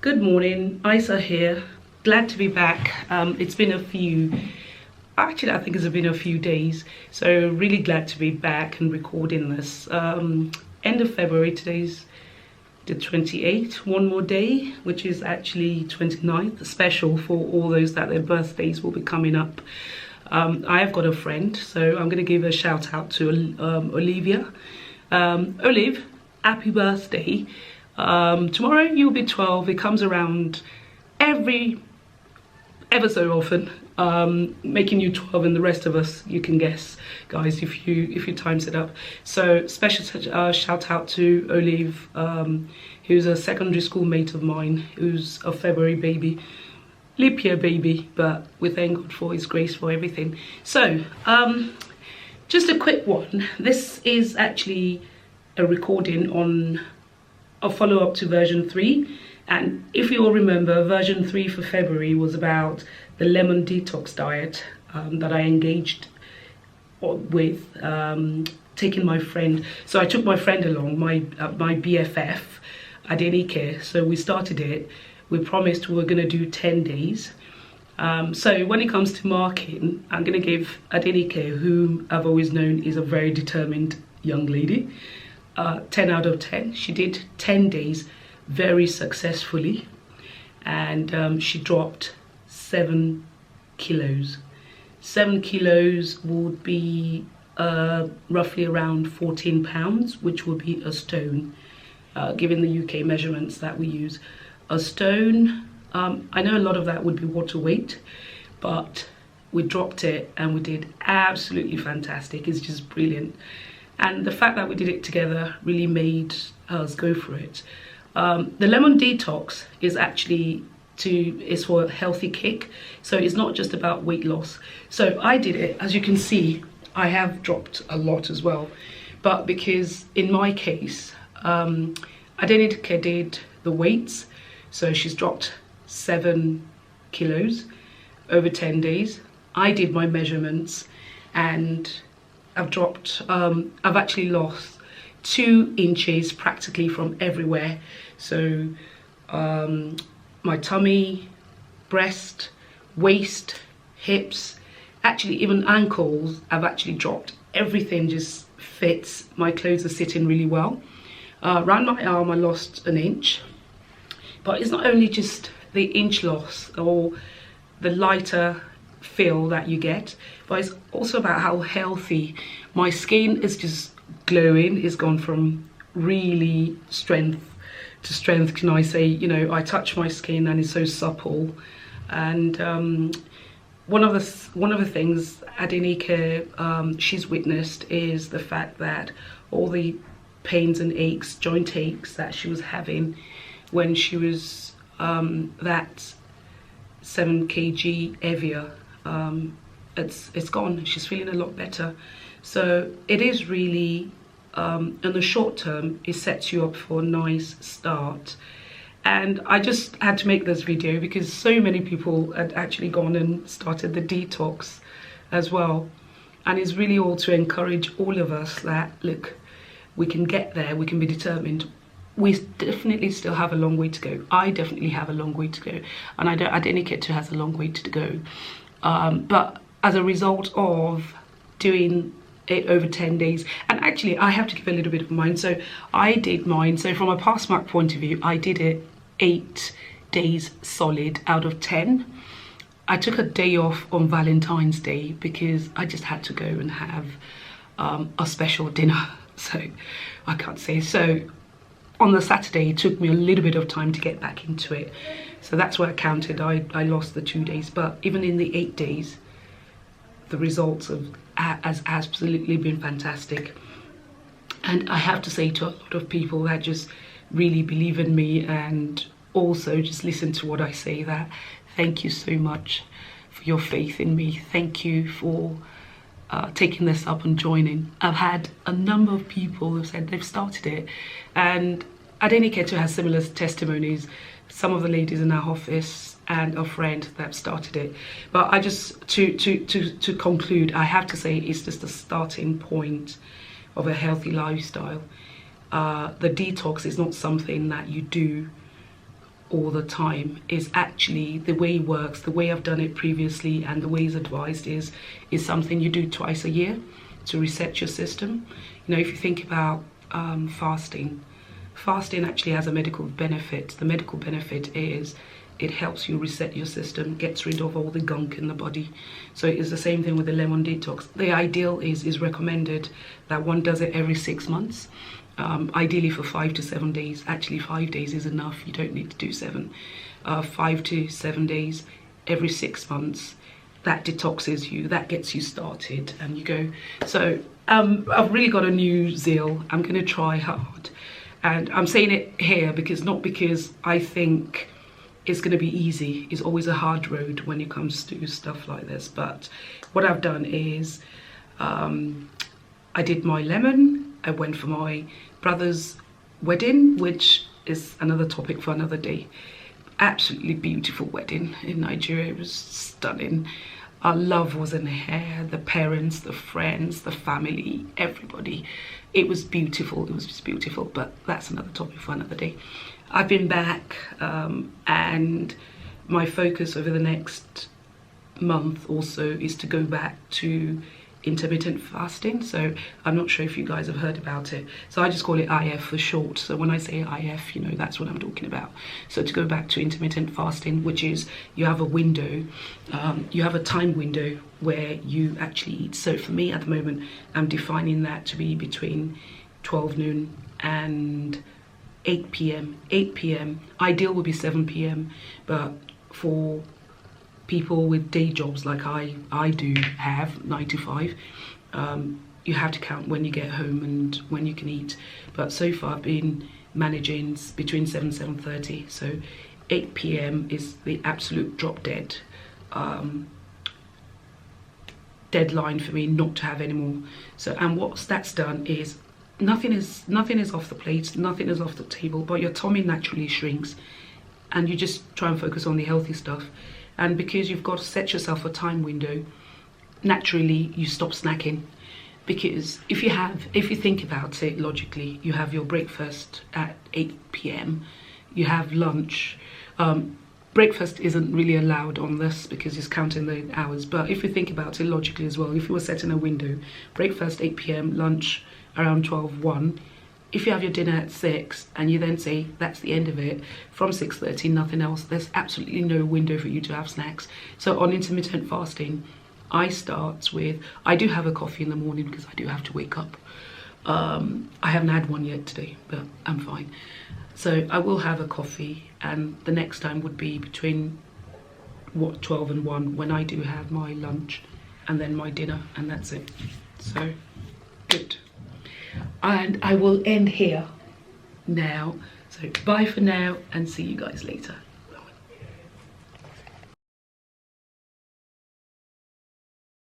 Good morning, Isaa here. Glad to be back. It's been a few, actually I think it's been a few days, so really glad to be back and recording this. End of February, today's the 28th, one more day, which is actually 29th, special for all those that their birthdays will be coming up. I have got a friend, so I'm going to give a shout out to Olivia. Olive, happy birthday. Tomorrow you'll be 12. It comes around ever so often, making you 12, and the rest of us you can guess, guys, if you times it up. So special shout out to Olive, who's a secondary school mate of mine, who's a February baby, leap year baby, but we thank God for his grace for everything. So just a quick one. This is actually a recording on a follow-up to version 3, and if you all remember, version 3 for February was about the lemon detox diet that I engaged with, taking my friend. So I took my friend along, my BFF Adenike. So we started it. We promised we were going to do 10 days. So when it comes to marking, I'm going to give Adenike, whom I've always known is a very determined young lady, 10 out of 10. She did 10 days very successfully, and she dropped 7 kilos. 7 kilos would be roughly around 14 pounds, which would be a stone, given the UK measurements that we use. A stone, I know a lot of that would be water weight, but we dropped it and we did absolutely fantastic. It's just brilliant. And the fact that we did it together really made us go for it. The lemon detox is actually is for a healthy kick, so it's not just about weight loss. So I did it. As you can see, I have dropped a lot as well, but because in my case, Adenike did the weights, so she's dropped 7 kilos over 10 days. I did my measurements and I've dropped, I've actually lost 2 inches practically from everywhere. So my tummy, breast, waist, hips, actually even ankles, I've actually dropped. Everything just fits. My clothes are sitting really well. Around my arm I lost 1 inch, but it's not only just the inch loss or the lighter feel that you get, but it's also about how healthy my skin is. Just glowing. It's gone from really strength to strength, can I say. You know, I touch my skin and it's so supple. And one of the things Adenike she's witnessed is the fact that all the pains and aches, joint aches that she was having when she was that 7 kg heavier, it's gone. She's feeling a lot better. So it is really, in the short term, it sets you up for a nice start. And I just had to make this video because so many people had actually gone and started the detox as well. And it's really all to encourage all of us that, look, we can get there, we can be determined. We definitely still have a long way to go. I definitely have a long way to go. And Adenike too has a long way to go. But as a result of doing it over 10 days, and actually I have to give a little bit of mine. So I did mine, so from a pass mark point of view, I did it 8 days solid out of 10. I took a day off on Valentine's Day because I just had to go and have a special dinner, so I can't say. So on the Saturday it took me a little bit of time to get back into it, so that's where I counted. I lost the 2 days, but even in the 8 days the results has absolutely been fantastic. And I have to say to a lot of people that just really believe in me and also just listen to what I say, that thank you so much for your faith in me. Thank you for taking this up and joining. I've had a number of people who said they've started it, and Adenike too has similar testimonies. Some of the ladies in our office and a friend that started it. But I just, to conclude, I have to say it's just the starting point of a healthy lifestyle. The detox is not something that you do all the time is actually the way it works, the way I've done it previously and the way it's advised is something you do twice a year to reset your system. You know, if you think about fasting actually has a medical benefit. The medical benefit is it helps you reset your system, gets rid of all the gunk in the body. So it's the same thing with the lemon detox. The ideal is recommended that one does it every 6 months. Ideally for 5 to 7 days. Actually 5 days is enough, you don't need to do 7. 5 to 7 days every 6 months. That detoxes you, that gets you started and you go. So I've really got a new zeal. I'm gonna try hard. And I'm saying it here because not because I think it's gonna be easy. It's always a hard road when it comes to stuff like this. But what I've done is I did my lemon. I went for my brother's wedding, which is another topic for another day. Absolutely beautiful wedding in Nigeria. It was stunning. Our love was in the hair, the parents, the friends, the family, everybody. It was beautiful. It was just beautiful, but that's another topic for another day. I've been back and my focus over the next month also is to go back to intermittent fasting. So I'm not sure if you guys have heard about it. So I just call it IF for short. So when I say IF, you know, that's what I'm talking about. So to go back to intermittent fasting, which is you have a window, you have a time window where you actually eat. So for me at the moment, I'm defining that to be between 12 noon and 8 p.m. 8 p.m. Ideal would be 7 p.m. But for people with day jobs like I do have, 9 to 5, you have to count when you get home and when you can eat. But so far I've been managing between 7 and 7:30, so 8 p.m. is the absolute drop dead deadline for me not to have any more. So, and what that's done is nothing is off the plate, nothing is off the table, but your tummy naturally shrinks and you just try and focus on the healthy stuff. And because you've got to set yourself a time window, naturally you stop snacking. Because if you think about it logically, you have your breakfast at 8 p.m, you have lunch. Breakfast isn't really allowed on this because it's counting the hours, but if you think about it logically as well, if you were setting a window, breakfast 8 p.m, lunch around 12, 1, if you have your dinner at 6 and you then say that's the end of it, from 6:30 nothing else, there's absolutely no window for you to have snacks. So on intermittent fasting, I start with, I do have a coffee in the morning because I do have to wake up. I haven't had one yet today, but I'm fine. So I will have a coffee, and the next time would be between 12 and 1 when I do have my lunch and then my dinner, and that's it. So good. And I will end here now. So bye for now and see you guys later.